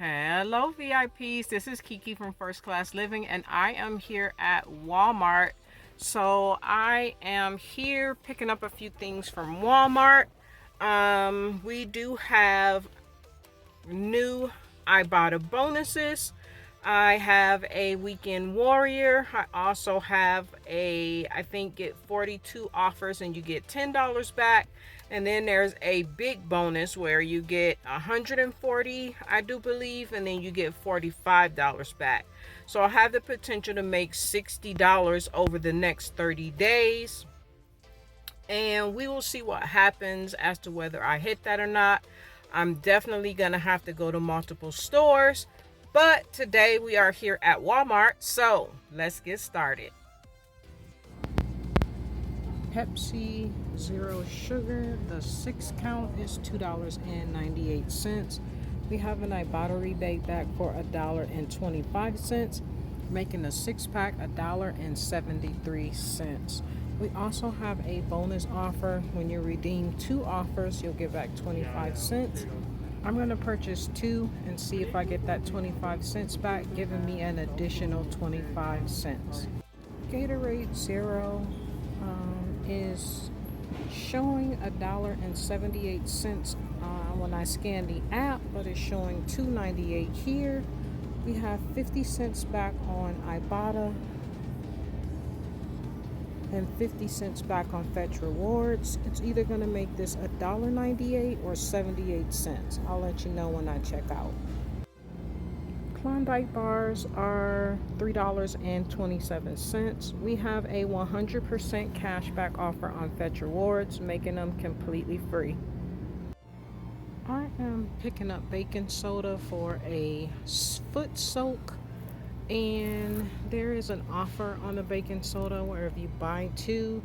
Hello VIPs, this is Kiki from First Class Living and I am here at Walmart. So I am here picking up a few things from Walmart. We do have new Ibotta bonuses. I have a weekend warrior. I also have I think get 42 offers and you get $10 back. And then there's a big bonus where you get 140, I do believe, and then you get $45 back. So I have the potential to make $60 over the next 30 days. And we will see what happens as to whether I hit that or not. I'm definitely gonna have to go to multiple stores, but today we are here at Walmart, so let's get started. Pepsi Zero Sugar, the 6 count is $2.98. We have an Ibotta rebate back for $1.25, making a 6-pack $1.73. We also have a bonus offer. When you redeem 2 offers, you'll get back 25 cents. I'm going to purchase 2 and see if I get that 25 cents back, giving me an additional 25 cents. Gatorade Zero is showing $1.78 when I scan the app, but it's showing $2.98 here. We have 50 cents back on Ibotta and 50 cents back on Fetch Rewards. It's either going to make this $1.98 or 78 cents. I'll let you know when I check out. Klondike bars are $3.27. We have a 100% cashback offer on Fetch Rewards, making them completely free. I am picking up baking soda for a foot soak, and there is an offer on the baking soda where if you buy 2,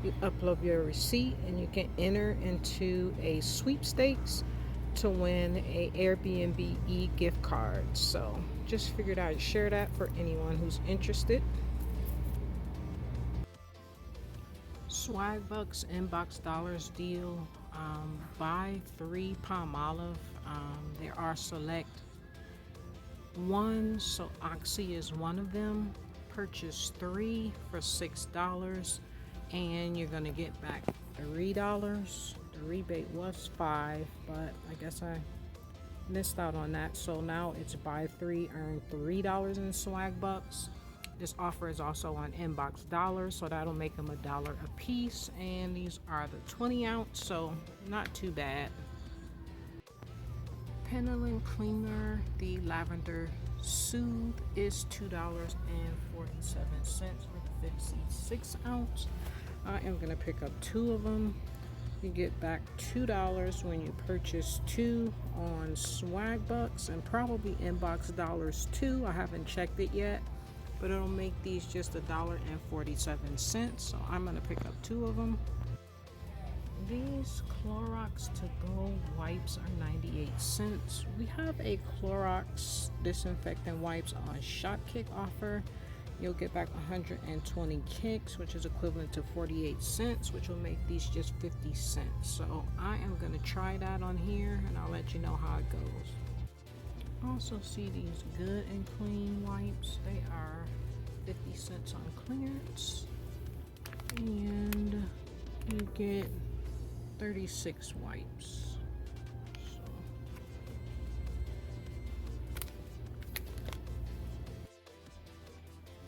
you upload your receipt and you can enter into a sweepstakes to win a Airbnb gift card. So just figured I'd share that for anyone who's interested. Swag Bucks Inbox Dollars deal. Buy 3 Palmolive. There are select ones, so Oxy is one of them. Purchase 3 for $6 and you're gonna get back $3. The rebate was 5, but I guess I missed out on that. So now it's buy 3, earn $3 in swag bucks. This offer is also on Inbox Dollars, so that'll make them $1 a piece. And these are the 20 ounce, so not too bad. Penolin Cleaner, the Lavender Soothe is $2.47 for the 56 ounce. I am gonna pick up 2 of them. You get back $2 when you purchase 2 on Swag Bucks and probably Inbox Dollars too. I haven't checked it yet, but it'll make these just $1.47. So I'm gonna pick up 2 of them. These Clorox to go wipes are 98 cents. We have a Clorox disinfectant wipes on Shot Kick offer. You'll get back 120 kicks, which is equivalent to 48 cents, which will make these just 50 cents. So I am going to try that on here and I'll let you know how it goes. Also see these Good and Clean wipes. They are 50 cents on clearance. And you get 36 wipes.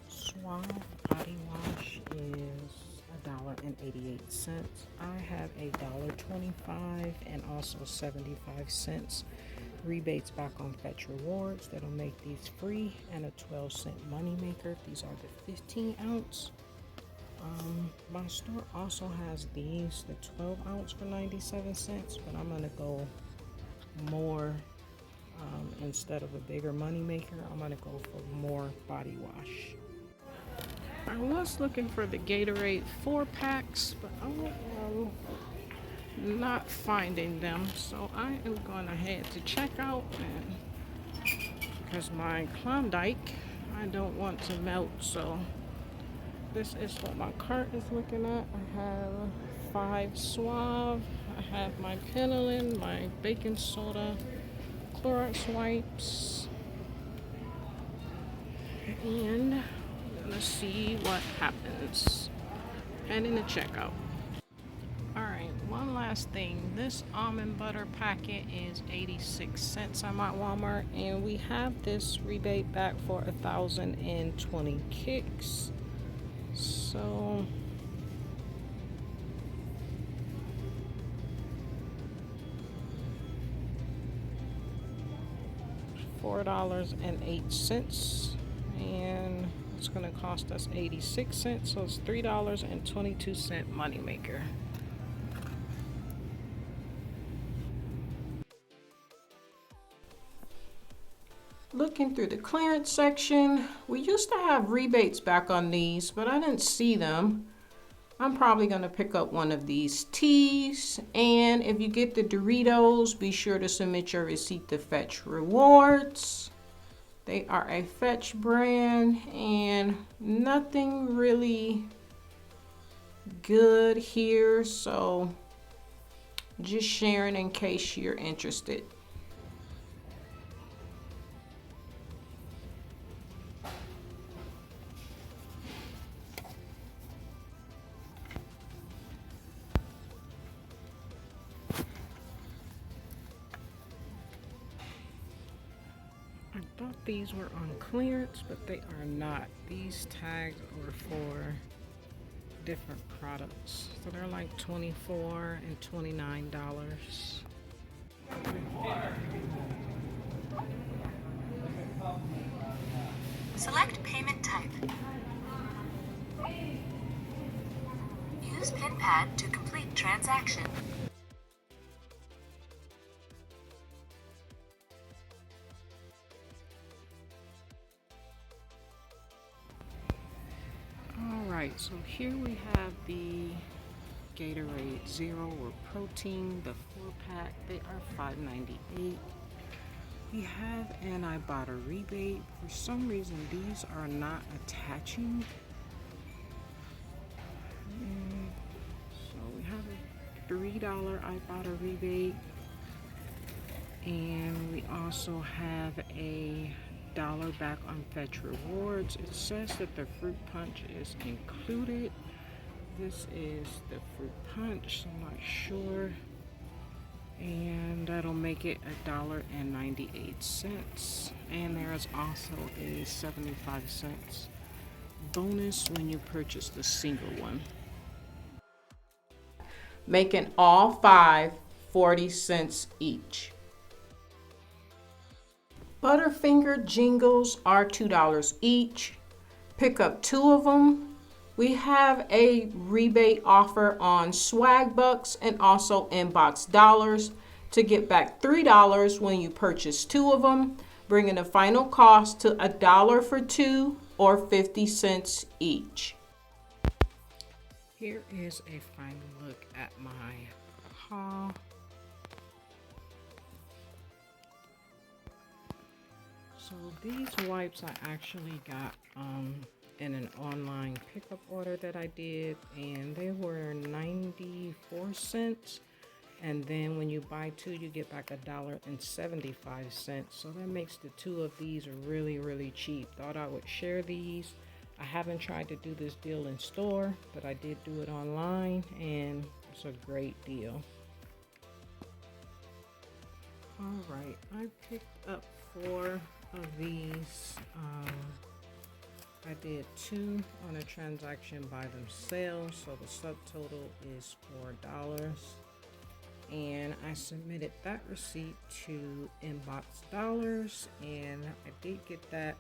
Suave Body Wash is $1.88. I have $1.25 and also 75 cents rebates back on Fetch Rewards. That'll make these free and a 12-cent money maker. These are the 15 ounce. My store also has these, the 12 ounce for 97 cents, but I'm gonna go more instead of a bigger money maker. I'm gonna go for more body wash. I was looking for the Gatorade 4-packs, but I'm not finding them, so I am going to head to checkout, and because my Klondike I don't want to melt, so this is what my cart is looking at. I have 5 Suave, I have my Penolin, my baking soda, Clorox wipes. And I'm gonna see what happens. Heading to checkout. Alright, one last thing. This almond butter packet is 86 cents. I'm at Walmart, and we have this rebate back for 1,020 kicks. So $4.08, and it's going to cost us 86 cents, so it's $3.22 moneymaker. Looking through the clearance section, we used to have rebates back on these, but I didn't see them. I'm probably going to pick up one of these teas, and if you get the Doritos, be sure to submit your receipt to Fetch Rewards. They are a Fetch brand, and nothing really good here, so just sharing in case you're interested. I thought these were on clearance, but they are not. These tags are for different products. So they're like $24 and $29. Select payment type. Use PIN pad to complete transaction. Alright, so here we have the Gatorade Zero or Protein, the 4-pack. They are $5.98. We have an Ibotta rebate. For some reason, these are not attaching. So we have a $3 Ibotta rebate. And we also have a $1 back on Fetch Rewards. It says that the fruit punch is included. This is the fruit punch, so I'm not sure. And that'll make it $1.98. And there is also a 75-cent bonus when you purchase the single one. Making all 5 40 cents each. Butterfinger jingles are $2 each. Pick up 2 of them. We have a rebate offer on Swag Bucks and also Inbox Dollars to get back $3 when you purchase 2 of them, bringing the final cost to $1 for 2 or 50 cents each. Here is a final look at my haul. So these wipes I actually got in an online pickup order that I did, and they were 94 cents, and then when you buy 2 you get back $1.75. So that makes the 2 of these really cheap. Thought I would share these. I haven't tried to do this deal in store, but I did do it online, and it's a great deal. Alright, I picked up 4 of these. I did 2 on a transaction by themselves, so the subtotal is $4. And I submitted that receipt to Inbox Dollars, and I did get that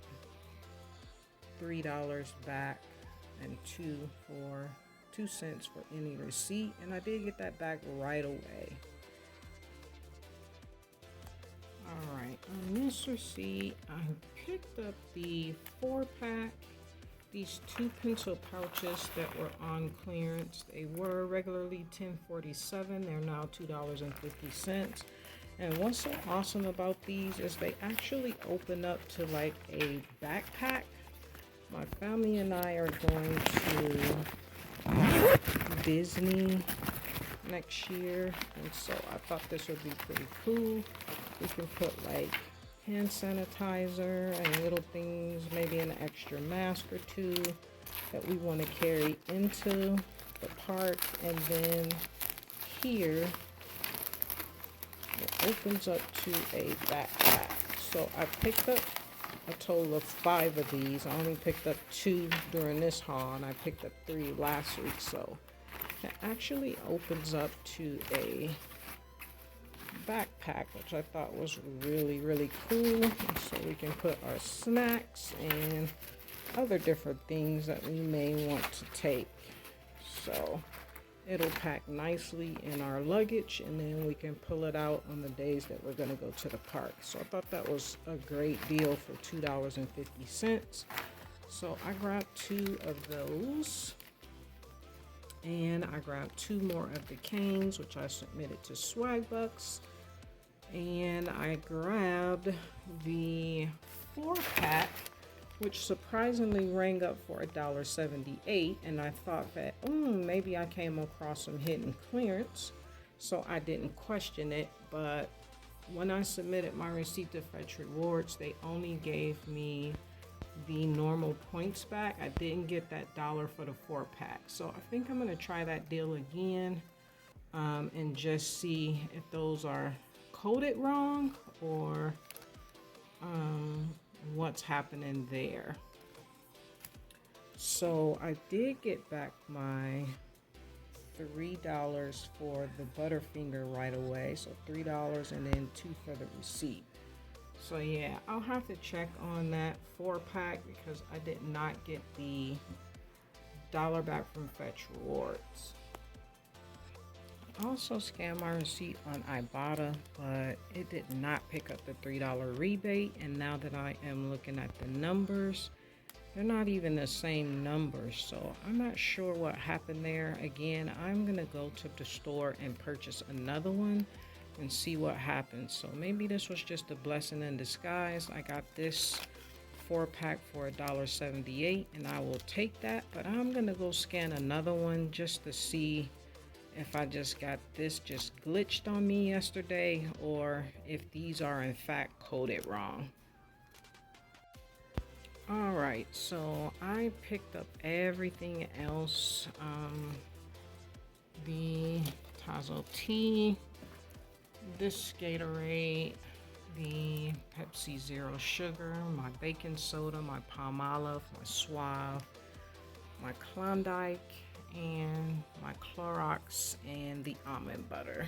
$3 back and 2 cents for any receipt, and I did get that back right away. Alright, on this receipt, I picked up the 4-pack, these 2 pencil pouches that were on clearance. They were regularly $10.47, they're now $2.50. And what's so awesome about these is they actually open up to like a backpack. My family and I are going to Disney next year, and so I thought this would be pretty cool. We can put like hand sanitizer and little things, maybe an extra mask or two that we want to carry into the park. And then here it opens up to a backpack. So I picked up a total of 5 of these. I only picked up 2 during this haul, and I picked up 3 last week. So it actually opens up to a backpack, which I thought was really, really cool. So we can put our snacks and other different things that we may want to take. So it'll pack nicely in our luggage, and then we can pull it out on the days that we're going to go to the park. So I thought that was a great deal for $2.50. So I grabbed 2 of those, and I grabbed 2 more of the canes, which I submitted to Swagbucks. And I grabbed the 4-pack, which surprisingly rang up for $1.78, and I thought that maybe I came across some hidden clearance, so I didn't question it. But when I submitted my receipt to Fetch Rewards, they only gave me the normal points back. I didn't get that $1 for the 4-pack, so I think I'm gonna try that deal again and just see if those are coded wrong or what's happening there. So I did get back my $3 for the Butterfinger right away. So $3 and then 2 for the receipt. So yeah, I'll have to check on that 4-pack because I did not get the $1 back from Fetch Rewards. I also scanned my receipt on Ibotta, but it did not pick up the $3 rebate. And now that I am looking at the numbers, they're not even the same numbers. So I'm not sure what happened there. Again, I'm going to go to the store and purchase another one and see what happens. So maybe this was just a blessing in disguise. I got this 4-pack for $1.78, and I will take that. But I'm going to go scan another one just to see if I just got this just glitched on me yesterday, or if these are in fact coded wrong. Alright, so I picked up everything else. The Tazo tea, this Gatorade, the Pepsi Zero Sugar, my baking soda, my Palmolive, my Suave, my Klondike, and my Clorox, and the almond butter.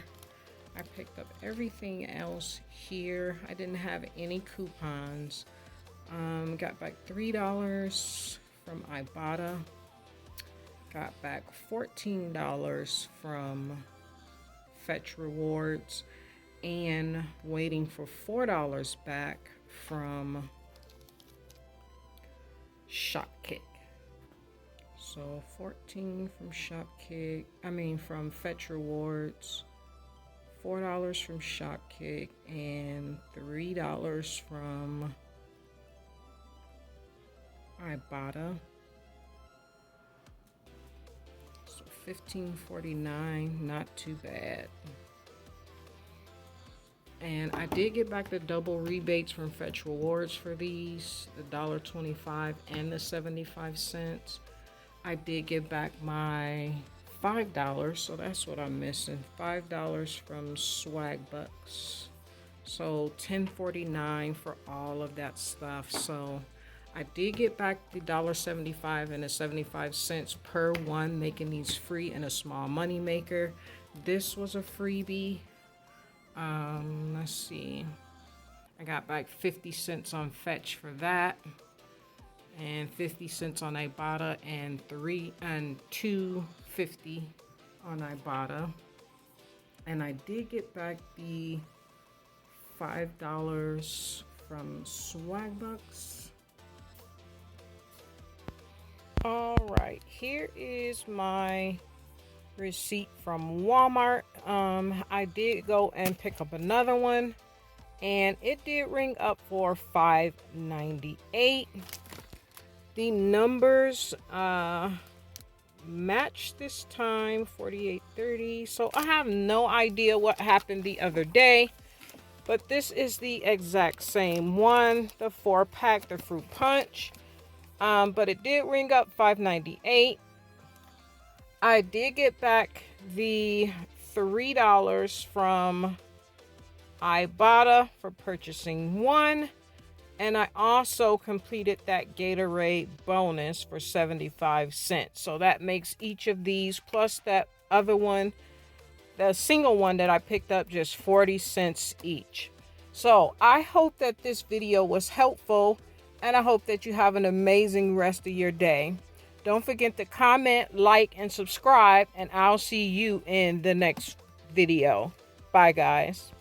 I picked up everything else here. I didn't have any coupons. Got back $3 from Ibotta. Got back $14 from Fetch Rewards, and waiting for $4 back from Shopkick. So 14 from Shopkick, from Fetch Rewards, $4 from Shopkick, and $3 from Ibotta. So $15.49, not too bad. And I did get back the double rebates from Fetch Rewards for these, the $1.25 and the 75 cents. I did get back my $5, so that's what I'm missing. $5 from Swagbucks. So $10.49 for all of that stuff. So I did get back the $1.75 and the 75 cents per one, making these free and a small money maker. This was a freebie. Let's see. I got back 50 cents on Fetch for that, and 50 cents on Ibotta, and $2.50 on Ibotta. And I did get back the $5 from Swagbucks. All right, here is my receipt from Walmart. I did go and pick up another one, and it did ring up for $5.98. The numbers match this time, 48.30. So I have no idea what happened the other day. But this is the exact same one, the 4-pack, the fruit punch. But it did ring up $5.98. I did get back the $3 from Ibotta for purchasing one. And I also completed that Gatorade bonus for 75 cents. So that makes each of these plus that other one, the single one that I picked up, just 40 cents each. So I hope that this video was helpful, and I hope that you have an amazing rest of your day. Don't forget to comment, like, and subscribe, and I'll see you in the next video. Bye, guys.